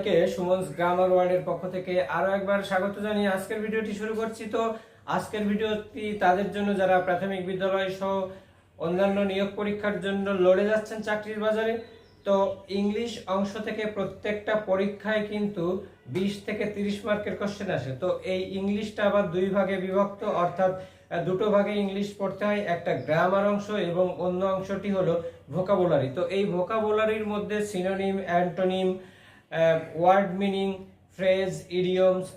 সবাইকে সুমনস গ্রামার ওয়ার্ল্ডের পক্ষ থেকে আরো একবার স্বাগত জানিয়ে আজকের ভিডিওটি শুরু করছি। তো আজকের ভিডিওটি তাদের জন্য যারা প্রাথমিক বিদ্যালয় সহ অন্যান্য নিয়োগ পরীক্ষার জন্য লড়ে যাচ্ছেন চাকরির বাজারে। তো ইংলিশ অংশ থেকে প্রত্যেকটা পরীক্ষায় কিন্তু 20 থেকে 30 মার্কের কোশ্চেন আসে। তো এই ইংলিশটা আবার দুই ভাগে বিভক্ত, অর্থাৎ দুটো ভাগে ইংলিশ পড়তে হয়, একটা গ্রামার অংশ এবং অন্য অংশটি হলো ভোকাবুলারি। তো এই ভোকাবুলারির মধ্যে synonym, antonym, word meaning, phrase, idioms,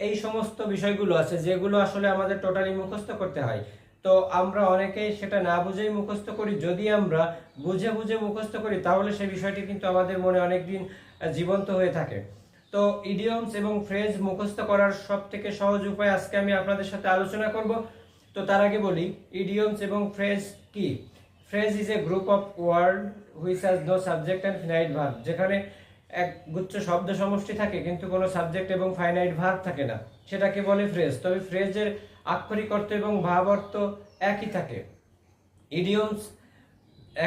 এই সমস্ত বিষয়গুলো আছে যেগুলো আসলে আমাদের টোটালি মুখস্থ করতে হয়। তো আমরা অনেকেই সেটা না বুঝেই মুখস্থ করি। যদি আমরা বুঝে বুঝে মুখস্থ করি তাহলে সেই বিষয়টি কিন্তু আমাদের মনে অনেকদিন জীবন্ত হয়ে থাকে। তো ইডিয়মস এবং ফ্রেজ মুখস্থ করার সব থেকে সহজ উপায় আজকে আমি আপনাদের সাথে আলোচনা করব। তো তার আগে বলি, ইডিয়মস এবং ফ্রেজ কি। Phrase is a group of word which has no subject and finite verb, যেখানে এক গুচ্ছ শব্দ সমষ্টি থাকে কিন্তু কোনো সাবজেক্ট এবং ফাইনাইট ভার্ব থাকে না, সেটাকে বলে ফ্রেজ। তবে ফ্রেজের আক্ষরিক অর্থ এবং ভাব অর্থ একই থাকে। ইডিয়মস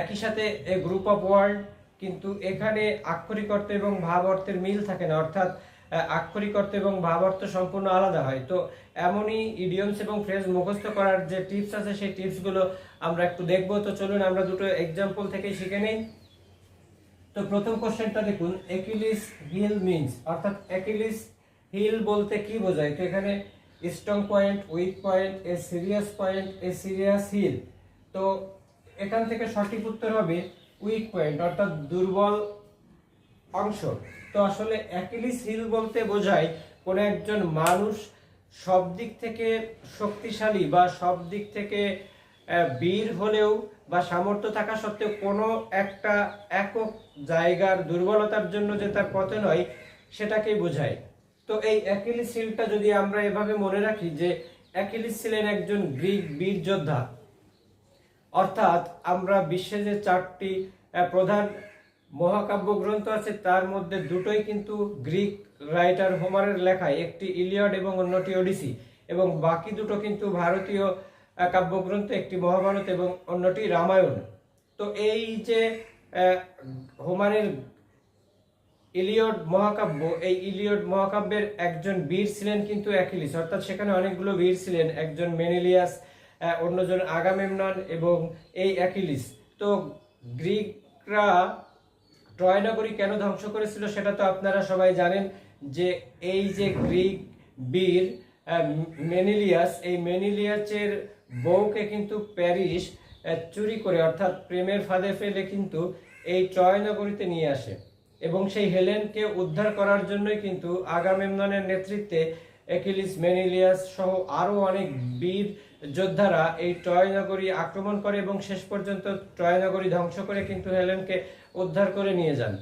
একই সাথে এ গ্রুপ অফ ওয়ার্ড, কিন্তু এখানে আক্ষরিক অর্থ এবং ভাব অর্থের মিল থাকে না, অর্থাৎ আক্ষরিক অর্থ এবং ভাব অর্থ সম্পূর্ণ আলাদা হয়। তো এমনই ইডিয়মস এবং ফ্রেজ মুখস্থ করার যে টিপস আছে সেই টিপসগুলো আমরা একটু দেখবো। তো চলুন আমরা দুটো এক্সাম্পল থেকে শিখে নেই। তো প্রথম কোশ্চেনটা দেখুন, অ্যাকিলিস হিল মিন্স, অর্থাৎ অ্যাকিলিস হিল বলতে কি বোঝায়। তো এখানে strong point, weak point, a serious point, a serious heel. তো এখান থেকে সঠিক উত্তর হবে উইক পয়েন্ট, অর্থাৎ দুর্বল অংশ। তো আসলে অ্যাকিলিস হিল বলতে বোঝায় কোনো একজন মানুষ সব দিক থেকে শক্তিশালী বা সব দিক থেকে বীর হলেও বা সামর্থ্য থাকা সত্ত্বেও কোনো একটা একক জায়গার দুর্বলতার জন্য যে তার পতন হয় সেটাকেই বোঝায়। তো এই অ্যাকিলিস হিলটা যদি আমরা এভাবে মনে রাখি যে অ্যাকিলিস ছিলেন একজন গ্রিক বীর যোদ্ধা, অর্থাৎ আমরা বিশ্বে যে 4টি প্রধান মহাকাব্য গ্রন্থ আছে তার মধ্যে দুটোই কিন্তু গ্রিক রাইটার হোমারের লেখায়, একটি ইলিয়ড এবং অন্যটি ওডিসি, এবং বাকি দুটো কিন্তু ভারতীয় কাব্যগ্রন্থ, একটি মহাভারত এবং অন্যটি রামায়ণ। তো এই যে হোমারের ইলিয়ড মহাকাব্য, এই ইলিয়ড মহাকাব্যের একজন বীর ছিলেন কিন্তু অ্যাকিলিস, অর্থাৎ সেখানে অনেকগুলো বীর ছিলেন, একজন মেনিলিয়াস, অন্যজন আগামেমনন এবং এই অ্যাকিলিস। তো গ্রিকরা ট্রয় নগরী কেন ধ্বংস করেছিল সেটা তো আপনারা সবাই জানেন, যে এই যে গ্রিক বীর মেনিলিয়াস, এই মেনিলিয়াসের বউকে কিন্তু প্যারিস চুরি করে, অর্থাৎ প্রেমের ফাঁদে ফেলে কিন্তু এই ট্রয় নগরীতে নিয়ে আসে, এবং সেই হেলেনকে উদ্ধার করার জন্যই কিন্তু আগামেমননের নেতৃত্বে অ্যাকিলিস, মেনিলিয়াস সহ আরো অনেক বীর যোদ্ধারা এই ট্রয় নগরী আক্রমণ করে এবং শেষ পর্যন্ত ট্রয় নগরী ধ্বংস করে কিন্তু হেলেনকে উদ্ধার করে নিয়ে যান।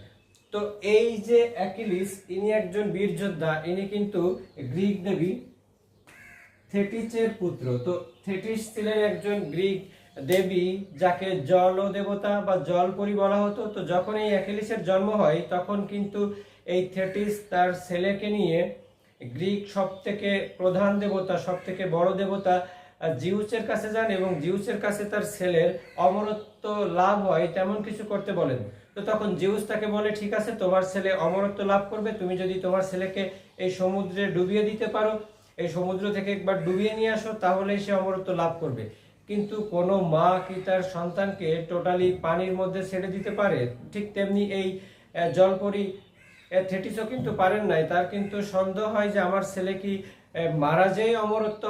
তো এই যে অ্যাকিলিস, ইনি একজন বীর যোদ্ধা, ইনি কিন্তু গ্রিক দেবী থেটিসের পুত্র। তো থেটিস ছিলেন একজন গ্রিক দেবী যাকে জল দেবতা বা জলপরী বলা হতো। তো যখন এই অ্যাকিলিসের জন্ম হয় তখন কিন্তু এই থেটিস তার ছেলেকে নিয়ে গ্রিক সব থেকে প্রধান দেবতা, সব থেকে বড় দেবতা জিউসের কাছে যান এবং জিউসের কাছে তার ছেলের অমরত্ব লাভ হয় তেমন কিছু করতে বলেন। তো তখন জিউস তাকে বলে, ঠিক আছে, তোমার ছেলে অমরত্ব লাভ করবে, তুমি যদি তোমার ছেলেকে এই সমুদ্রে ডুবিয়ে দিতে পারো, এই সমুদ্র থেকে একবার ডুবিয়ে নিয়ে আসো, তাহলেই সে অমরত্ব লাভ করবে। কিন্তু কোনো মা কি তার সন্তানকে টোটালি পানির মধ্যে ছেড়ে দিতে পারে? ঠিক তেমনি এই জলপরী থেটিসও কিন্তু পারেন নাই। তার কিন্তু সন্দেহ হয় যে আমার ছেলে কি মারা যেয়ে অমরত্ব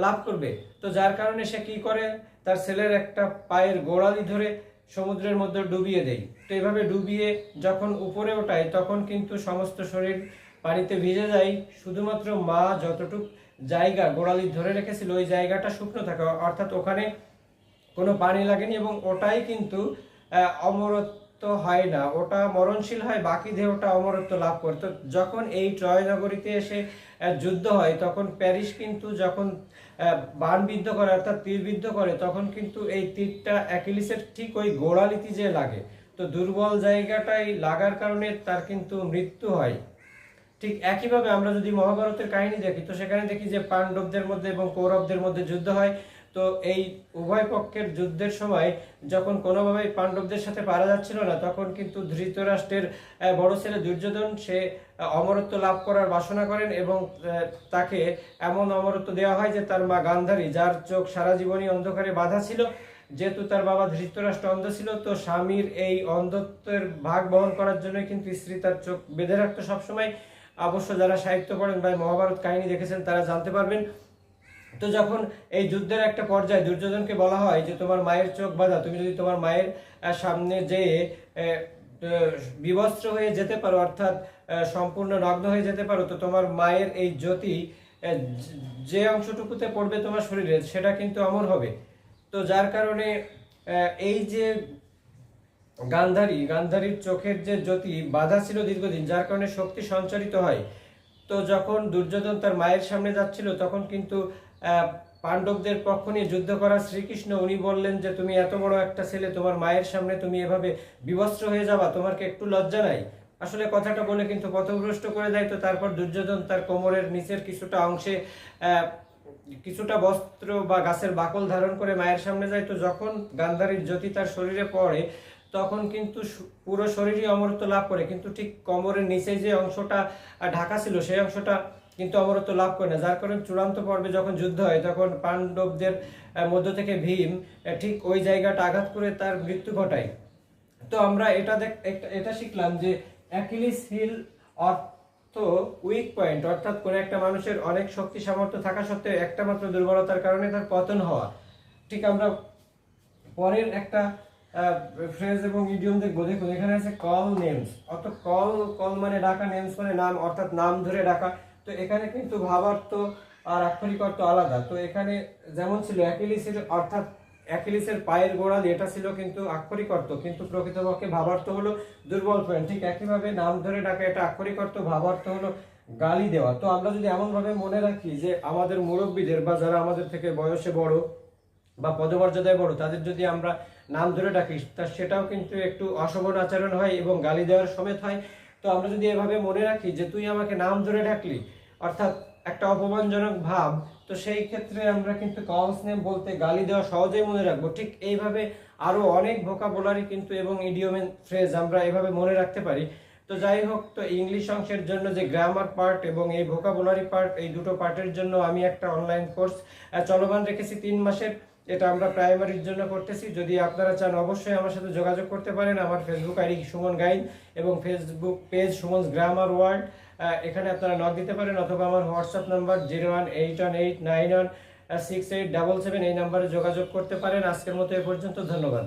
লাভ করবে। তো যার কারণে সে কি করে, তার ছেলের একটা পায়ের গোড়ালি ধরে সমুদ্রের মধ্যে ডুবিয়ে দেয়। তো এভাবে ডুবিয়ে যখন উপরে ওঠায় তখন কিন্তু সমস্ত শরীর পানিতে ভিজে যায়, শুধুমাত্র মা যতটুকু জায়গা গোড়ালি ধরে রেখেছিল ওই জায়গাটা শুকনো থাকে, অর্থাৎ ওখানে কোনো পানি লাগেনি, এবং ওটাই কিন্তু অমরত্ব হয় না, ওটা মরণশীল হয়, বাকি দেহটা অমরত্ব লাভ করে। তো যখন এই ট্রয় নগরীতে এসে যুদ্ধ হয় তখন প্যারিস কিন্তু যখন বাণবিদ্ধ করে, অর্থাৎ তীরবিদ্ধ করে, তখন কিন্তু এই তীরটা অ্যাকিলিসের ঠিক ওই গোড়ালিতে যে লাগে, তো দুর্বল জায়গাটাই লাগার কারণে তার কিন্তু মৃত্যু হয়। ঠিক একইভাবে আমরা যদি মহাভারতের কাহিনী দেখি তো সেখানে দেখি যে পাণ্ডবদের মধ্যে এবং কৌরবদের মধ্যে যুদ্ধ হয়। তো এই উভয় পক্ষের যুদ্ধের সময় যখন কোনোভাবেই পাণ্ডবদের সাথে পারা যাচ্ছিল না, তখন কিন্তু ধৃতরাষ্ট্রের বড় ছেলে দুর্যোধন সে অমরত্ব লাভ করার বাসনা করেন এবং তাকে এমন অমরত্ব দেওয়া হয় যে তার মা গান্ধারী, যার চোখ সারা জীবনই অন্ধকারে বাঁধা ছিল, যেহেতু তার বাবা ধৃতরাষ্ট্র অন্ধ ছিল, তো স্বামীর এই অন্ধত্বের ভাগ বহন করার জন্য কিন্তু স্ত্রী তার চোখ বেঁধে রাখতো সবসময়। অবশ্য যারা সাহিত্য পড়েন বা মহাভারত কাহিনী দেখেছেন তারা জানতে পারবেন। তো যখন এই যুদ্ধের একটা পর্যায়ে দুর্যোধনকে বলা হয় যে তোমার মায়ের চোখ বাঁধা, তুমি যদি তোমার মায়ের সামনে যেয়ে বিবস্ত্র হয়ে যেতে পারো, অর্থাৎ সম্পূর্ণ নগ্ন হয়ে যেতে পারো, তো তোমার মায়ের এই জ্যোতি যে অংশটুকুতে পড়বে তোমার শরীরে সেটা কিন্তু অমর হবে। তো যার কারণে এই যে গান্ধারীর চোখের যে জ্যোতি বাধা ছিল দীর্ঘদিন, যার কারণে শক্তি সঞ্চারিত হয়। তো যখন দুর্যোধন তার মায়ের সামনে যাচ্ছিল, তখন কিন্তু পাণ্ডবদের পক্ষ নিয়ে যুদ্ধ করা শ্রীকৃষ্ণ উনি বললেন যে তুমি এত বড় একটা ছেলে, তোমার মায়ের সামনে তুমি এভাবে বিবস্ত্র হয়ে যাবা, তোমার কি একটু লজ্জা নাই? আসলে কথাটা বলে কিন্তু পথভ্রষ্ট করে দেয়। তো তারপর দুর্যোধন তার কোমরের নিচের কিছুটা অংশে কিছুটা বস্ত্র বা গাছের বাকল ধারণ করে মায়ের সামনে যায়। তো যখন গান্ধারীর জ্যোতি তার শরীরে পড়ে, তখন কিন্তু পুরো শরীরই অমরত্ব লাভ করে, কিন্তু ঠিক কোমরের নিচে যে অংশটা ঢাকা ছিল সেই অংশটা কিন্তু অমরত্ব লাভ করে না। যার কারণে চূড়ান্ত পর্বে যখন যুদ্ধ হয়, তখন পাণ্ডবদের মধ্য থেকে ভীম ঠিক ওই জায়গাটা আঘাত করে তার মৃত্যু ঘটায়। তো আমরা এটা শিখলাম যে অ্যাকিলিস হিল অর্থ উইক পয়েন্ট, অর্থাৎ কোন একটা মানুষের অনেক শক্তি সামর্থ্য থাকা সত্ত্বেও একটা মাত্র দুর্বলতার কারণে তার পতন হওয়া। ঠিক আমরা পরের একটা ফ্রেজ এবং ইডিয়ম দেখবো। দেখুন এখানে আছে কল নেমস, অর্থাৎ কল মানে ডাকা, নেমস মানে নাম, অর্থাৎ নাম ধরে ডাকা। তো এখানে কিন্তু ভাবার্থ আর আক্ষরিক অর্থ আলাদা। তো এখানে যেমন ছিল অ্যাকিলিসের, অর্থাৎ অ্যাকিলিসের পায়ের গোড়ালি, এটা ছিল কিন্তু আক্ষরিক অর্থ, কিন্তু প্রকৃতপক্ষে ভাবার্থ হলো দুর্বল পয়েন্ট। ঠিক একইভাবে নাম ধরে ডাকা, এটা আক্ষরিক অর্থ, ভাবার্থ হলো গালি দেওয়া। তো আমরা যদি এমন ভাবে মনে রাখি যে আমাদের মুরব্বীদের বা যারা আমাদের থেকে বয়সে বড় বা পদমর্যাদায় বড়, তাদের যদি আমরা নাম ধরে ডাকি, তা সেটাও কিন্তু একটু অশোভন আচরণ হয় এবং গালি দেওয়ার সমেত হয়। তো আমরা যদি এভাবে মনে রাখি যে তুই আমাকে নাম ধরে ডাকলি, অর্থাৎ একটা অপমানজনক ভাব, তো সেই ক্ষেত্রে আমরা কিন্তু কলস নেম বলতে গালি দেওয়া সহজেই মনে রাখবো। ঠিক এইভাবে আরো অনেক ভোকাবুলারি কিন্তু এবং ইডিয়মের ফ্রেজ আমরা এভাবে মনে রাখতে পারি। তো যাই হোক, তো ইংলিশ অংশের জন্য যে গ্রামার পার্ট এবং এই ভোকাবুলারি পার্ট, এই দুটো পার্টের জন্য আমি একটা অনলাইন কোর্স চলমান রেখেছি 3 মাসের। এটা আমরা প্রাইমারির জন্য করতেছি। যদি আপনারা চান অবশ্যই আমার সাথে যোগাযোগ করতে পারেন। আমার ফেসবুক আইডি সুমন গাইড এবং ফেসবুক পেজ সুমনস গ্রামার ওয়ার্ল্ড, এখানে আপনারা নক দিতে পারেন, অথবা আমার হোয়াটসঅ্যাপ নাম্বার 01818916877, এই নাম্বারে যোগাযোগ করতে পারেন। আজকের মতো এ পর্যন্ত, ধন্যবাদ।